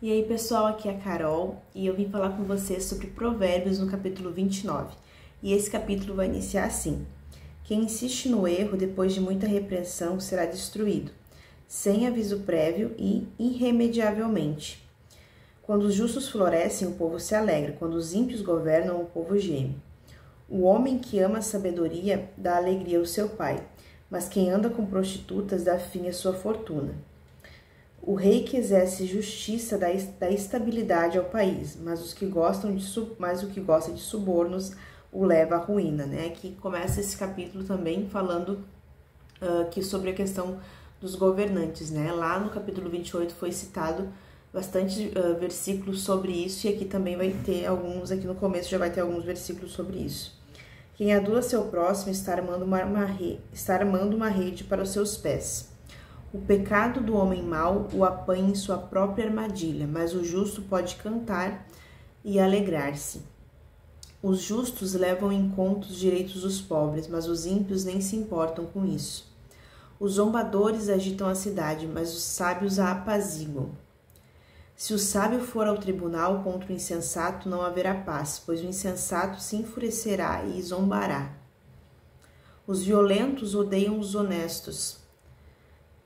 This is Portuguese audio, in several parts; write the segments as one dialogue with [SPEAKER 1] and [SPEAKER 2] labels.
[SPEAKER 1] E aí pessoal, aqui é a Carol e eu vim falar com vocês sobre Provérbios no capítulo 29. E esse capítulo vai iniciar assim: quem insiste no erro depois de muita repreensão será destruído, sem aviso prévio e irremediavelmente. Quando os justos florescem, o povo se alegra, quando os ímpios governam, o povo geme. O homem que ama a sabedoria dá alegria ao seu pai, mas quem anda com prostitutas dá fim à sua fortuna. O rei que exerce justiça dá estabilidade ao país, mas o que gosta de subornos o leva à ruína, né? Aqui começa esse capítulo também falando que sobre a questão dos governantes, né? Lá no capítulo 28 foi citado bastante versículos sobre isso, e aqui também vai ter alguns, aqui no começo já vai ter alguns versículos sobre isso. Quem adula seu próximo está armando uma rede para os seus pés. O pecado do homem mau o apanha em sua própria armadilha, mas o justo pode cantar e alegrar-se. Os justos levam em conta os direitos dos pobres, mas os ímpios nem se importam com isso. Os zombadores agitam a cidade, mas os sábios a apaziguam. Se o sábio for ao tribunal contra o insensato, não haverá paz, pois o insensato se enfurecerá e zombará. Os violentos odeiam os honestos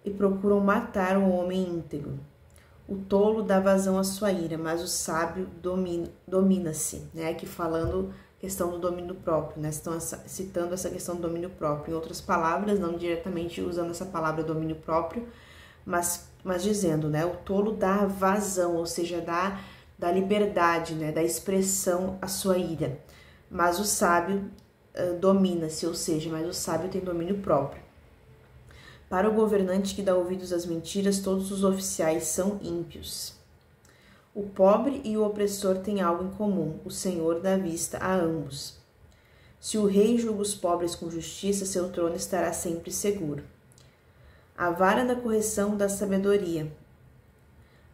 [SPEAKER 1] e procuram matar o homem íntegro. O tolo dá vazão à sua ira, mas o sábio domina-se, né? Aqui falando questão do domínio próprio, né? Estão citando essa questão do domínio próprio. Em outras palavras, não diretamente usando essa palavra domínio próprio, mas dizendo, né? O tolo dá vazão, ou seja, dá liberdade, né? Da expressão à sua ira. Mas o sábio domina-se, ou seja, mas o sábio tem domínio próprio. Para o governante que dá ouvidos às mentiras, todos os oficiais são ímpios. O pobre e o opressor têm algo em comum: o Senhor dá vista a ambos. Se o rei julga os pobres com justiça, seu trono estará sempre seguro. A vara da correção dá sabedoria,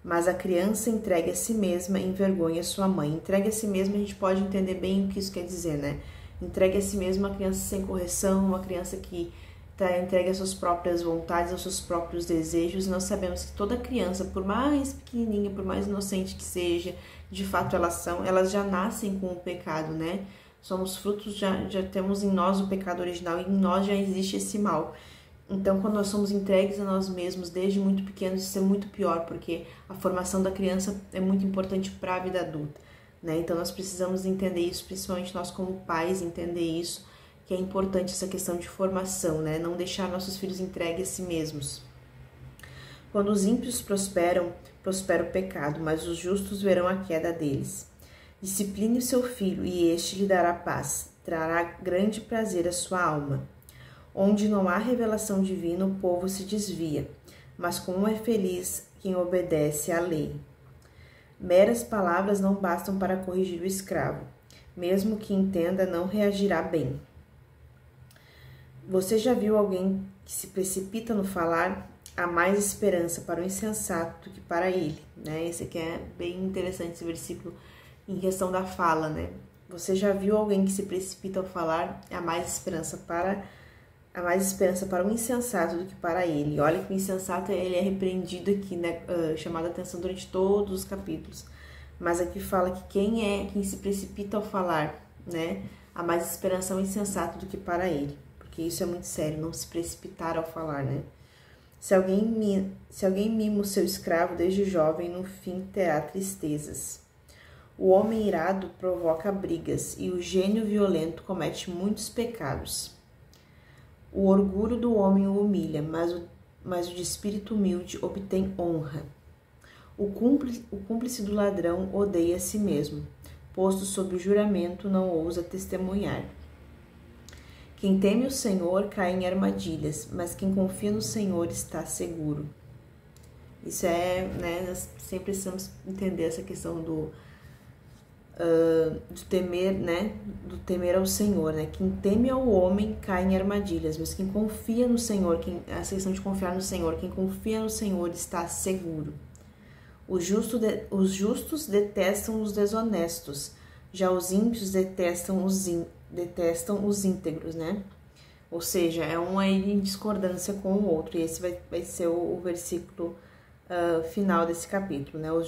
[SPEAKER 1] mas a criança entregue a si mesma envergonha sua mãe. Entregue a si mesma, a gente pode entender bem o que isso quer dizer, né? Entregue a si mesma uma criança sem correção, uma criança que está entregue às suas próprias vontades, aos seus próprios desejos. Nós sabemos que toda criança, por mais pequenininha, por mais inocente que seja, de fato elas já nascem com o pecado, né? Somos frutos, já temos em nós o pecado original e em nós já existe esse mal. Então, quando nós somos entregues a nós mesmos desde muito pequenos, isso é muito pior, porque a formação da criança é muito importante para a vida adulta, né? Então, nós precisamos entender isso, principalmente nós como pais, entender isso, que é importante essa questão de formação, né? Não deixar nossos filhos entregues a si mesmos. Quando os ímpios prosperam, prospera o pecado, mas os justos verão a queda deles. Discipline o seu filho, e este lhe dará paz, trará grande prazer à sua alma. Onde não há revelação divina, o povo se desvia, mas como é feliz quem obedece à lei. Meras palavras não bastam para corrigir o escravo. Mesmo que entenda, não reagirá bem. Você já viu alguém que se precipita no falar? Há mais esperança para o insensato do que para ele, né? Esse aqui é bem interessante, esse versículo em questão da fala, né? Você já viu alguém que se precipita ao falar? Há mais esperança para o insensato do que para ele. Olha que o insensato ele é repreendido aqui, né? Chamado a atenção durante todos os capítulos. Mas aqui fala que quem se precipita ao falar, né? Há mais esperança ao insensato do que para ele. Porque isso é muito sério, não se precipitar ao falar, né? Se alguém mima o seu escravo desde jovem, no fim terá tristezas. O homem irado provoca brigas e o gênio violento comete muitos pecados. O orgulho do homem o humilha, mas o de espírito humilde obtém honra. O cúmplice do ladrão odeia a si mesmo. Posto sob juramento, não ousa testemunhar. Quem teme o Senhor cai em armadilhas, mas quem confia no Senhor está seguro. Isso né, nós sempre precisamos entender essa questão do temer, né, do temer ao Senhor, né? Quem teme ao homem cai em armadilhas, mas quem confia no Senhor, essa questão de confiar no Senhor, quem confia no Senhor está seguro. Os justos detestam os desonestos, já os ímpios detestam os íntegros, né? Ou seja, é um aí em discordância com o outro. E esse vai ser o versículo final desse capítulo, né? Os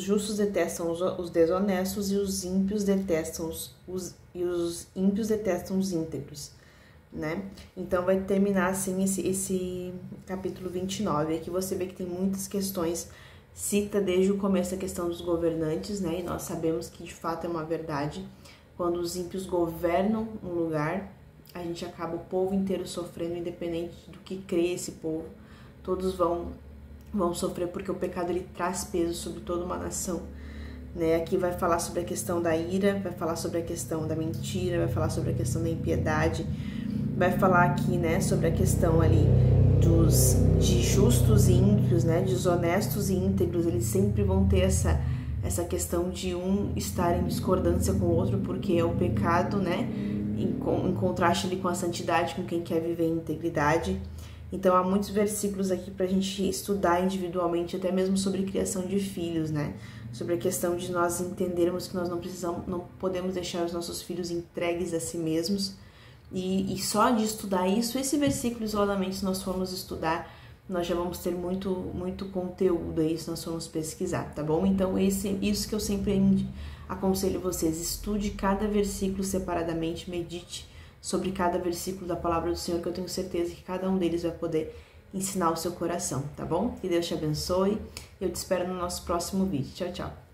[SPEAKER 1] justos detestam os desonestos e os ímpios detestam os íntegros, né? Então vai terminar assim esse capítulo 29. Aqui você vê que tem muitas questões, cita desde o começo a questão dos governantes, né? E nós sabemos que de fato é uma verdade. Quando os ímpios governam um lugar, a gente acaba o povo inteiro sofrendo, independente do que crê esse povo. Todos vão sofrer, porque o pecado ele traz peso sobre toda uma nação, né? Aqui vai falar sobre a questão da ira, vai falar sobre a questão da mentira, vai falar sobre a questão da impiedade, vai falar aqui, né, sobre a questão ali de justos e ímpios, né, desonestos e íntegros. Eles sempre vão ter essa questão de um estar em discordância com o outro, porque é o pecado, né, em contraste ali com a santidade, com quem quer viver em integridade. Então, há muitos versículos aqui para a gente estudar individualmente, até mesmo sobre criação de filhos, né? Sobre a questão de nós entendermos que nós não podemos deixar os nossos filhos entregues a si mesmos. E só de estudar isso, esse versículo isoladamente, se nós formos estudar, nós já vamos ter muito conteúdo aí, se nós formos pesquisar, tá bom? Então, isso que eu sempre aconselho vocês: estude cada versículo separadamente, medite sobre cada versículo da palavra do Senhor, que eu tenho certeza que cada um deles vai poder ensinar o seu coração, tá bom? Que Deus te abençoe. Eu te espero no nosso próximo vídeo. Tchau, tchau.